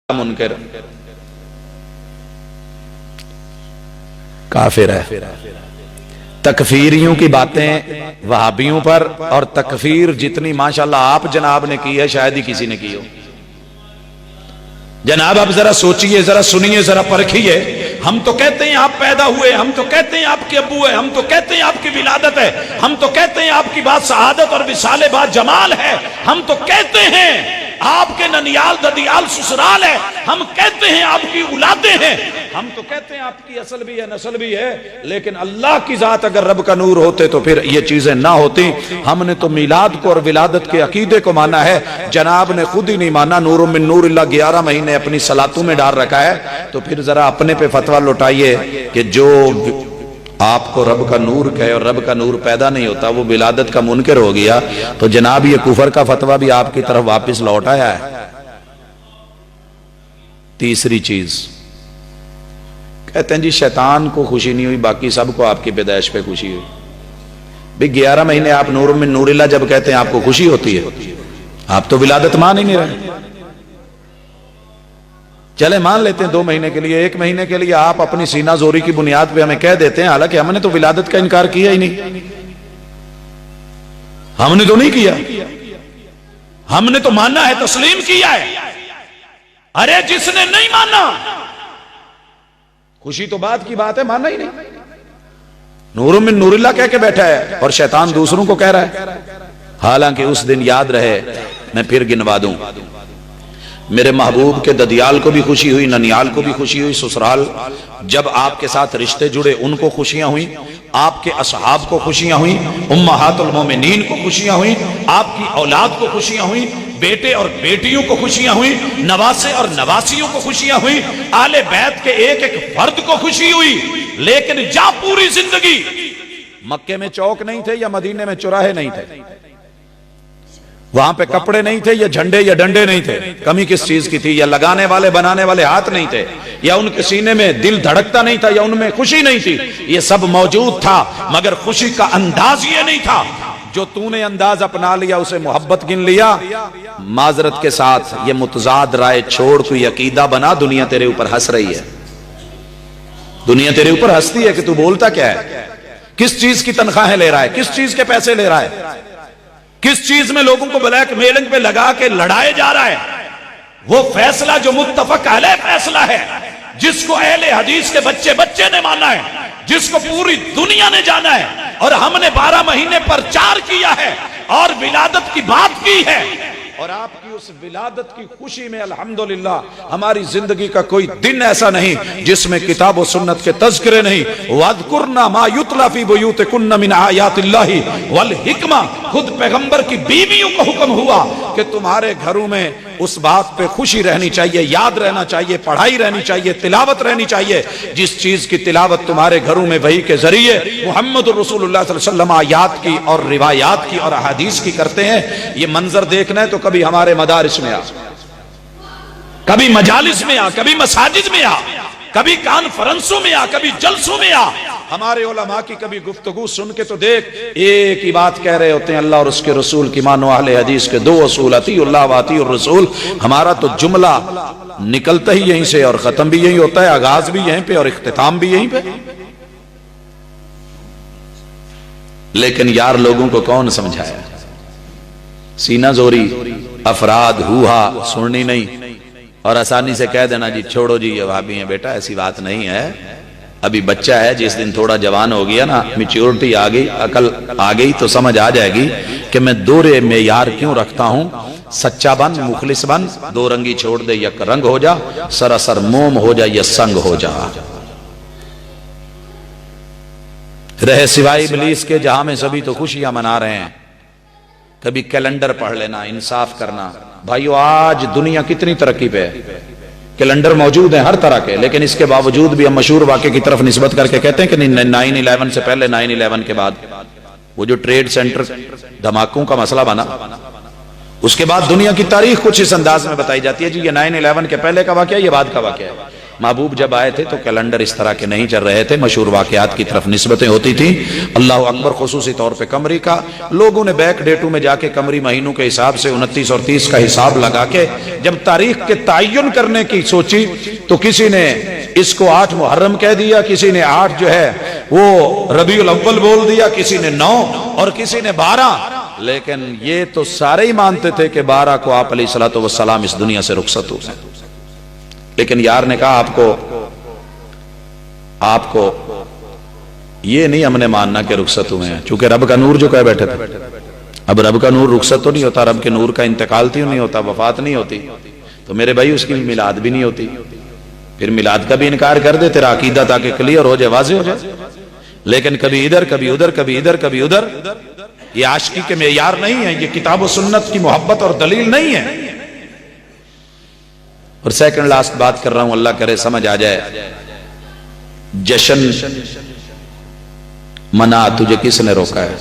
منکر کافر ہے. تکفیریوں کی باتیں وہابیوں پر اور تکفیر جتنی ماشاءاللہ آپ جناب نے کی ہے شاید ہی کسی نے کی ہو. جناب آپ ذرا سوچئے، ذرا سنیے، ذرا پرکھیے. ہم تو کہتے ہیں آپ پیدا ہوئے، ہم تو کہتے ہیں آپ کے ابو ہے، ہم تو کہتے ہیں آپ کی ولادت ہے، ہم تو کہتے ہیں آپ کی بات سعادت اور وصال بات جمال ہے، ہم تو کہتے ہیں آپ کے ننیال ددیال سسرال ہے، ہم کہتے ہیں آپ کی اولادیں ہیں، ہم تو کہتے ہیں آپ کی اصل بھی ہے نسل بھی ہے. لیکن اللہ کی ذات اگر رب کا نور ہوتے تو پھر یہ چیزیں نہ ہوتی. ہم نے تو میلاد کو اور ولادت کے عقیدے کو مانا ہے، جناب نے خود ہی نہیں مانا. نور من نور اللہ 11 مہینے اپنی صلاتوں میں ڈال رکھا ہے. تو پھر ذرا اپنے پہ فتویٰ لوٹائیے کہ جو آپ کو رب کا نور کہے اور رب کا نور پیدا نہیں ہوتا وہ ولادت کا منکر ہو گیا. تو جناب یہ کفر کا فتویٰ بھی آپ کی طرف واپس لوٹ آیا ہے. تیسری چیز کہتے ہیں جی شیطان کو خوشی نہیں ہوئی، باقی سب کو آپ کی پیدائش پہ خوشی ہوئی. بھی 11 مہینے آپ نور من نور اللہ جب کہتے ہیں آپ کو خوشی ہوتی ہے، آپ تو ولادت مان ہی نہیں رہے. چلے مان لیتے ہیں 2 مہینے کے لیے، 1 مہینے کے لیے آپ اپنی سینہ زوری کی بنیاد پہ ہمیں کہہ دیتے ہیں، حالانکہ ہم نے تو ولادت کا انکار کیا ہی نہیں. ہم نے تو نہیں کیا، ہم نے تو مانا ہے، تسلیم کیا ہے. ارے جس نے نہیں مانا، خوشی تو بعد کی بات ہے، مانا ہی نہیں. نور من نور اللہ کہہ کے بیٹھا ہے اور شیطان دوسروں کو کہہ رہا ہے. حالانکہ اس دن یاد رہے، میں پھر گنوا دوں، میرے محبوب کے ددیال کو بھی خوشی ہوئی، ننیال کو بھی خوشی ہوئی، سسرال جب آپ کے ساتھ رشتے جڑے ان کو خوشیاں ہوئیں، آپ کے اصحاب کو خوشیاں ہوئیں، امہات المومنین کو خوشیاں ہوئیں، آپ کی اولاد کو خوشیاں ہوئیں، بیٹے اور بیٹیوں کو خوشیاں ہوئیں، نواسے اور نواسیوں کو خوشیاں ہوئیں، آل بیت کے ایک ایک فرد کو خوشی ہوئی. لیکن جا پوری زندگی مکے میں چوک نہیں تھے یا مدینے میں چوراہے نہیں تھے، وہاں پہ کپڑے نہیں تھے یا جھنڈے یا ڈنڈے نہیں تھے، کمی کس چیز کی تھی؟ یا لگانے والے بنانے والے ہاتھ نہیں تھے، یا ان کے سینے میں دل دھڑکتا نہیں تھا، یا ان میں خوشی نہیں تھی. یہ سب موجود تھا، مگر خوشی کا انداز یہ نہیں تھا. جو تو نے انداز اپنا لیا اسے محبت گن لیا. معذرت کے ساتھ یہ متضاد رائے چھوڑ کوئی عقیدہ بنا، دنیا تیرے اوپر ہنس رہی ہے. دنیا تیرے اوپر ہنستی ہے کہ تو بولتا کیا ہے، کس چیز کی تنخواہیں لے رہا ہے، کس چیز کے پیسے لے رہا ہے، کس چیز میں لوگوں کو بلیک میلنگ پہ لگا کے لڑائے جا رہا ہے. وہ فیصلہ جو متفق علیہ فیصلہ ہے، جس کو اہل حدیث کے بچے بچے نے مانا ہے، جس کو پوری دنیا نے جانا ہے، اور ہم نے 12 مہینے پرچار کیا ہے اور ولادت کی بات کی ہے. اور آپ کی اس ولادت کی خوشی میں الحمدللہ ہماری زندگی کا کوئی دن ایسا نہیں جس میں کتاب و سنت کے تذکرے نہیں. وَاذْكُرْنَا مَا يُتْلَى فِي بُيُوتِكُنَّ مِنْ آیَاتِ اللَّهِ وَالْحِکْمَةِ. خود پیغمبر کی بیویوں کو حکم ہوا کہ تمہارے گھروں میں اس بات پہ خوشی رہنی چاہیے، یاد رہنا چاہیے، پڑھائی رہنی چاہیے، تلاوت رہنی چاہیے. جس چیز کی تلاوت تمہارے گھروں میں وحی کے ذریعے محمد رسول اللہ صلی اللہ علیہ وسلم آیات کی اور روایات کی اور احادیث کی کرتے ہیں. یہ منظر دیکھنا ہے تو کبھی ہمارے مدارس میں آ، کبھی مجالس میں آ، کبھی مساجد میں آ، کبھی کانفرنسوں میں آ، کبھی جلسوں میں آ. ہمارے علماء کی کبھی گفتگو سن کے تو دیکھ، ایک ہی بات کہہ رہے ہوتے ہیں، اللہ اور اس کے رسول کی مانو. اہل حدیث کے 2 اصول، اطیع اللہ و اطیع الرسول. ہمارا تو جملہ نکلتا ہی یہیں سے اور ختم بھی یہیں ہوتا ہے، آغاز بھی یہیں پہ اور اختتام بھی یہیں پہ. لیکن یار لوگوں کو کون سمجھایا؟ سینہ زوری افراد ہوہا سننی نہیں اور آسانی سے کہہ دینا جی چھوڑو جی یہ وہابی ہیں. بیٹا ایسی بات نہیں ہے. ابھی بچہ ہے، جس دن تھوڑا جوان ہو گیا نا، میچیورٹی آ گئی، عقل آ گئی تو سمجھ آ جائے گی کہ میں دورے معیار کیوں رکھتا ہوں. سچا بن، مخلص بن، 2 رنگی چھوڑ دے، یک رنگ ہو جا، سراسر موم ہو جا یا سنگ ہو جا. رہے سوائے ابلیس کے جہاں میں سبھی تو خوشیاں منا رہے ہیں. کبھی کیلنڈر پڑھ لینا، انصاف کرنا. بھائیو آج دنیا کتنی ترقی پہ ہے، کیلنڈر موجود ہیں ہر طرح کے، لیکن اس کے باوجود بھی ہم مشہور واقعے کی طرف نسبت کر کے کہتے ہیں کہ 9/11 سے پہلے، 9/11 کے بعد وہ جو ٹریڈ سینٹر دھماکوں کا مسئلہ بنا، اس کے بعد دنیا کی تاریخ کچھ اس انداز میں بتائی جاتی ہے جی یہ 9/11 کے پہلے کا واقعہ، یہ بعد کا واقعہ ہے. محبوب جب آئے تھے تو کیلنڈر اس طرح کے نہیں چل رہے تھے، مشہور واقعات کی طرف نسبتیں ہوتی تھیں۔ اللہ اکبر، خصوصی طور پہ قمری کا لوگوں نے بیک ڈیٹوں میں جا کے قمری مہینوں کے حساب سے 29 اور 30 کا حساب لگا کے جب تاریخ کے تعین کرنے کی سوچی تو کسی نے اس کو 8 محرم کہہ دیا، کسی نے 8 جو ہے وہ ربیع الاول بول دیا، کسی نے 9 اور کسی نے 12، لیکن یہ تو سارے ہی مانتے تھے کہ 12 کو آپ علیہ الصلوۃ والسلام اس دنیا سے رخصت ہوئے۔ لیکن یار نے کہا آپ کو یہ نہیں ہم نے ماننا کہ رخصت ہوئے ہیں، چونکہ رب کا نور جو کہہ بیٹھے تھے۔ اب رب کا نور رخصت تو نہیں ہوتا، رب کے نور کا انتقال تو نہیں ہوتا، وفات نہیں ہوتی، تو میرے بھائی اس کی میلاد بھی نہیں ہوتی، پھر میلاد کا بھی انکار کر دے، تیرا عقیدہ تاکہ کلیئر ہو جائے، واضح ہو جائے۔ لیکن کبھی ادھر کبھی ادھر کبھی ادھر کبھی ادھر، یہ عاشقی کے معیار نہیں ہے، یہ کتاب و سنت کی محبت اور دلیل نہیں ہے۔ اور سیکنڈ لاسٹ بات کر رہا ہوں، اللہ کرے سمجھ آ جائے۔ جشن منا تجھے کس نے روکا ہے؟